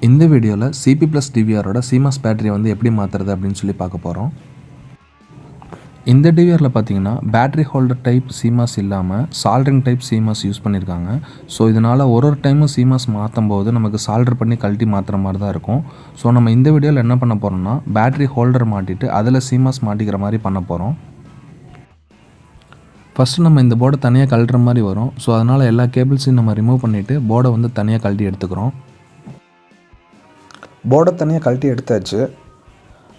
இந்த வீடியோவில் CP plus டிவிஆரோட CMOS battery வந்து எப்படி மாற்றுறது அப்படின்னு சொல்லி பார்க்க போகிறோம். இந்த டிவிஆரில் பார்த்தீங்கன்னா பேட்டரி ஹோல்டர் டைப் சிமாஸ் இல்லாமல் சால்ட்ரிங் டைப் சிமாஸ் யூஸ் பண்ணியிருக்காங்க. ஸோ இதனால் ஒரு டைமும் சிமாஸ் மாற்றும் போது நமக்கு சால்டர் பண்ணி கழட்டி மாற்றுற மாதிரி தான் இருக்கும். ஸோ நம்ம இந்த வீடியோவில் என்ன பண்ண போகிறோம்னா பேட்டரி ஹோல்டர் மாட்டிட்டு அதில் சிமாஸ் மாட்டிக்கிற மாதிரி பண்ண போகிறோம். ஃபஸ்ட்டு நம்ம இந்த போர்டை தனியாக கழட்டுற மாதிரி வரும். ஸோ அதனால் எல்லா கேபிள்ஸையும் நம்ம ரிமூவ் பண்ணிவிட்டு போர்டை வந்து தனியாக கழட்டி எடுத்துக்கிறோம். போர்டை தனியாக கழட்டி எடுத்தாச்சு.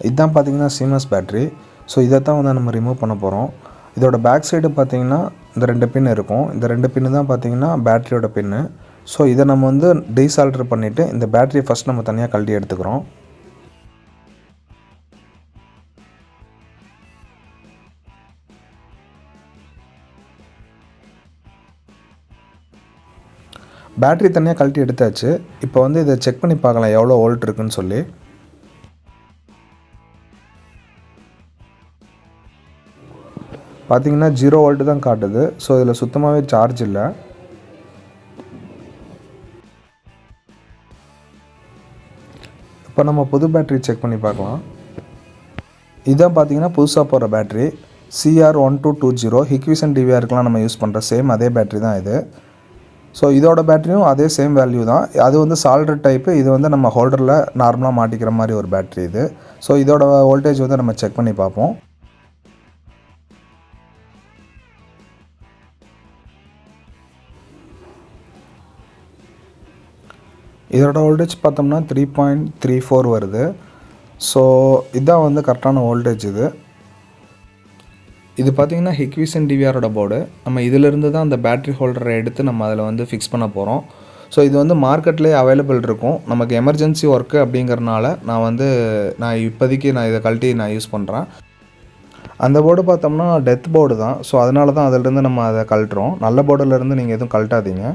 இதுதான் பார்த்திங்கன்னா சிமாஸ் பேட்ரி. ஸோ இதை தான் வந்து நம்ம ரிமூவ் பண்ண போகிறோம். இதோட பேக் சைடு பார்த்திங்கன்னா இந்த 2 பின் இருக்கும். இந்த 2 பின்னு தான் பார்த்திங்கன்னா பேட்டரியோட பின்னு. ஸோ இதை நம்ம வந்து டீசால்டர் பண்ணிவிட்டு இந்த பேட்டரியை ஃபஸ்ட் நம்ம தனியாக கழட்டி எடுத்துக்கிறோம். பேட்டரி தனியாக கழட்டி எடுத்தாச்சு. இப்போ வந்து இதை செக் பண்ணி பார்க்கலாம் எவ்வளோ வோல்ட் இருக்குன்னு சொல்லி. பார்த்தீங்கன்னா 0 வோல்ட் தான் காட்டுது. ஸோ இதில் சுத்தமாகவே சார்ஜ் இல்லை. இப்போ நம்ம புது பேட்டரி செக் பண்ணி பார்க்கலாம். இதான் பார்த்தீங்கன்னா புதுசாக போகிற பேட்டரி CR1220 ஹிக்விசன் டிவிஆருக்கெலாம் நம்ம யூஸ் பண்ணுற சேம் அதே பேட்டரி தான் இது. ஸோ இதோட பேட்டரியும் அதே சேம் வேல்யூ தான். அது வந்து சால்டர் டைப்பு. இது வந்து நம்ம ஹோல்டரில் நார்மலாக மாட்டிக்கிற மாதிரி ஒரு பேட்டரி இது. ஸோ இதோட வோல்டேஜ் வந்து நம்ம செக் பண்ணி பார்ப்போம். இதோட வோல்டேஜ் பார்த்தோம்னா 3.34 வருது. ஸோ இதுதான் வந்து கரெக்டான வோல்டேஜ் இது. இது பார்த்திங்கன்னா ஹிக்விசன் டிவிஆரோட போர்டு. நம்ம இதிலிருந்து தான் அந்த பேட்டரி ஹோல்டரை எடுத்து நம்ம அதில் வந்து ஃபிக்ஸ் பண்ண போகிறோம். ஸோ இது வந்து மார்க்கெட்லேயே அவைலபிள் இருக்கும். நமக்கு எமர்ஜென்சி ஒர்க்கு அப்படிங்கிறனால நான் இப்போதைக்கு இதை கழட்டி யூஸ் பண்ணுறேன். அந்த போர்டு பார்த்தோம்னா டெத் போர்டு தான். ஸோ அதனால தான் அதிலிருந்து நம்ம அதை கழட்டுறோம். நல்ல போர்டிலேருந்து நீங்கள் எதுவும் கழட்டாதீங்க.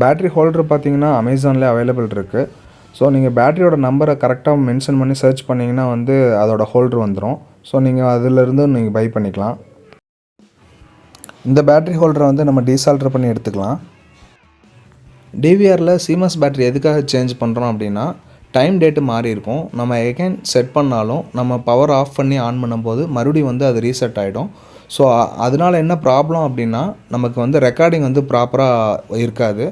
பேட்டரி ஹோல்டர் பார்த்தீங்கன்னா அமேசானில் அவைலபிள் இருக்குது. ஸோ நீங்கள் பேட்டரியோட நம்பரை கரெக்டாக மென்ஷன் பண்ணி சர்ச் பண்ணிங்கன்னா வந்து அதோட ஹோல்டர் வந்துடும். ஸோ நீங்கள் அதிலிருந்து நீங்கள் பை பண்ணிக்கலாம். இந்த பேட்டரி ஹோல்டரை வந்து நம்ம டீசால்டர் பண்ணி எடுத்துக்கலாம். டிவிஆரில் சிமாஸ் பேட்டரி எதுக்காக சேஞ்ச் பண்ணுறோம் அப்படின்னா டைம் டேட்டு மாறி இருக்கும். நம்ம எகைன் செட் பண்ணாலும் நம்ம பவர் ஆஃப் பண்ணி ஆன் பண்ணும்போது மறுபடியும் வந்து அது ரீசெட் ஆகிடும். ஸோ அதனால் என்ன ப்ராப்ளம் அப்படின்னா நமக்கு வந்து ரெக்கார்டிங் வந்து ப்ராப்பராக இருக்காது.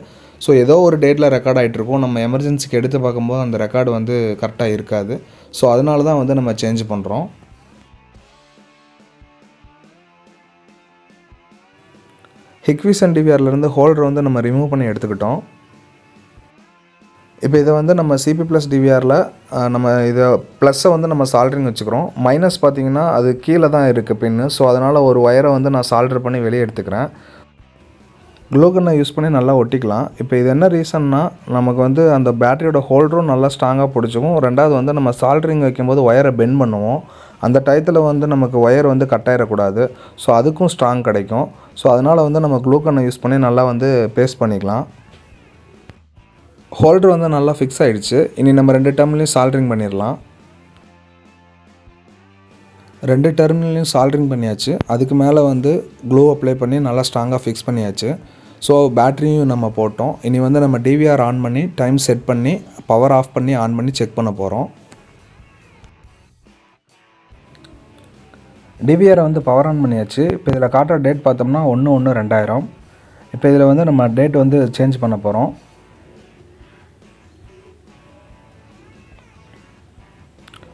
ஸோ ஏதோ ஒரு டேட்டில் ரெக்கார்ட் ஆகிட்ருக்கும். நம்ம எமர்ஜென்சிக்கு எடுத்து பார்க்கும்போது அந்த ரெக்கார்டு வந்து கரெக்டாக இருக்காது. ஸோ அதனால தான் வந்து நம்ம சேஞ்ச் பண்ணுறோம். ஹிக்விசன் டிவிஆர்லேருந்து ஹோல்டர் வந்து நம்ம ரிமூவ் பண்ணி எடுத்துக்கிட்டோம். இப்போ இதை வந்து நம்ம சிபி ப்ளஸ் டிவிஆரில் நம்ம இதை ப்ளஸ்ஸை வந்து நம்ம சால்ட்ரிங் வச்சுக்கிறோம். மைனஸ் பார்த்திங்கன்னா அது கீழே தான் இருக்குது பின்னு. ஸோ அதனால் ஒரு ஒயரை வந்து நான் சால்டர் பண்ணி வெளியே எடுத்துக்கிறேன். க்ளூகன்னை யூஸ் பண்ணி நல்லா ஒட்டிக்கலாம். இப்போ இது என்ன ரீசன்னா நமக்கு வந்து அந்த பேட்டரியோட ஹோல்டரும் நல்லா ஸ்ட்ராங்காக பிடிச்சிக்கும். ரெண்டாவது வந்து நம்ம சால்ட்ரிங் வைக்கும்போது ஒயரை பெண்ட் பண்ணுவோம். அந்த டயத்தில் வந்து நமக்கு ஒயர் வந்து கட் ஆகிடக்கூடாது. ஸோ அதுக்கும் ஸ்ட்ராங் கிடைக்கும். ஸோ அதனால் வந்து நம்ம க்ளூகன்னை யூஸ் பண்ணி நல்லா வந்து பேஸ்ட் பண்ணிக்கலாம். ஹோல்டர் வந்து நல்லா ஃபிக்ஸ் ஆகிடுச்சு. இனி நம்ம 2 டெர்மினலையும் சால்ட்ரிங் பண்ணிடலாம். 2 டெர்மினலையும் சால்ட்ரிங் பண்ணியாச்சு. அதுக்கு மேலே வந்து க்ளூ அப்ளை பண்ணி நல்லா ஸ்ட்ராங்காக ஃபிக்ஸ் பண்ணியாச்சு. ஸோ பேட்டரியும் நம்ம போட்டோம். இனி வந்து நம்ம டிவிஆர் ஆன் பண்ணி டைம் செட் பண்ணி பவர் ஆஃப் பண்ணி ஆன் பண்ணி செக் பண்ண போகிறோம். டிவிஆரை வந்து பவர் ஆன் பண்ணியாச்சு. இப்போ இதில் காட்டுற டேட் பார்த்தோம்னா 1/1/2000. இப்போ இதில் வந்து நம்ம டேட் வந்து சேஞ்ச் பண்ண போகிறோம்.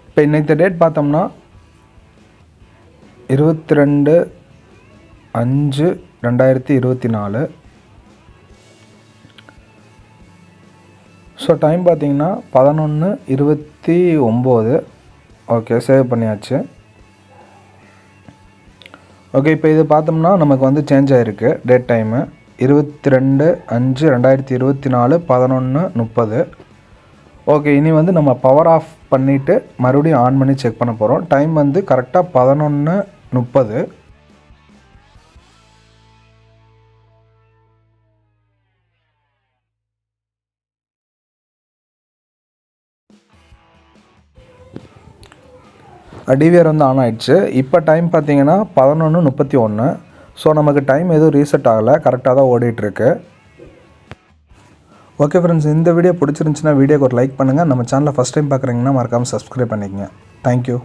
இப்போ இன்னைக்கு டேட் பார்த்தோம்னா 22/5/2024. ஸோ டைம் பார்த்தீங்கன்னா 11:29. ஓகே, சேவ் பண்ணியாச்சு. ஓகே, இப்போ இது பார்த்தோம்னா நமக்கு வந்து சேஞ்ச் ஆகிருக்கு டேட் டைமு 22/5/2024 11:30. ஓகே, இனி வந்து நம்ம பவர் ஆஃப் பண்ணிவிட்டு மறுபடியும் ஆன் பண்ணி செக் பண்ண போகிறோம். டைம் வந்து கரெக்டாக 11:30. டிவிஆர் வந்து ஆன் ஆகிடுச்சு. இப்போ டைம் பார்த்தீங்கன்னா 11:31. ஸோ நமக்கு டைம் எதுவும் ரீசெட் ஆகலை, கரெக்டாக தான் ஓடிட்டுருக்கு. ஓகே ஃப்ரெண்ட்ஸ், இந்த வீடியோ பிடிச்சிருந்துச்சுன்னா வீடியோக்கு ஒரு லைக் பண்ணுங்கள். நம்ம சேனலை ஃபஸ்ட் டைம் பார்க்குறீங்கன்னா மறக்காமல் சப்ஸ்கிரைப் பண்ணிக்கங்க. தேங்க்யூ.